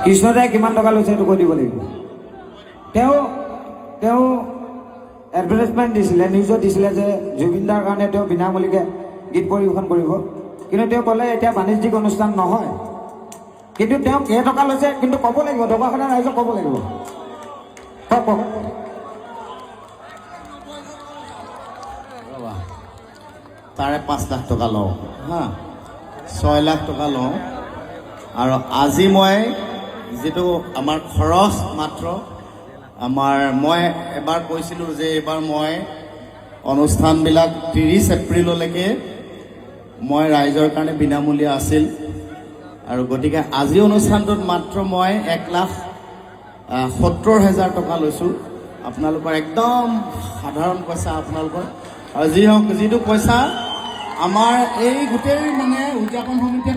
কৃষ্ণদাই কিমান টকা লৈছে সেইটো কৈ দিব লাগিব তেওঁ এডভাৰটাইজমেণ্ট দিছিলে নিউজত দিছিলে যে জুবিনদাৰ কাৰণে তেওঁ বিনামূলীয়াকৈ গীত পৰিৱেশন কৰিব কিন্তু তেওঁ ক'লে এতিয়া বাণিজ্যিক অনুষ্ঠান নহয় কিন্তু তেওঁ কেইটকা লৈছে কিন্তু ক'ব লাগিব ঢকুৱাখানা ৰাইজক ক'ব লাগিব কওক 5.5 লাখ টকা লওঁ হা 6 লাখ টকা লওঁ আৰু আজি মই যেটো আমাৰ খৰচ মাত্ৰ মই এবাৰ কৈছিলোঁ যে এবাৰ মই অনুষ্ঠানবিলাক 30 এপ্ৰিললৈকে মই ৰাইজৰ কাৰণে বিনামূলীয়া আছিল আৰু গতিকে আজি অনুষ্ঠানটোত মাত্ৰ মই 1,70,000 টকা লৈছোঁ আপোনালোকৰ একদম সাধাৰণ পইচা আপোনালোকৰ আৰু যিটো পইচা আমাৰ এই গোটেই মানে উদযাপন সমিতিয়ে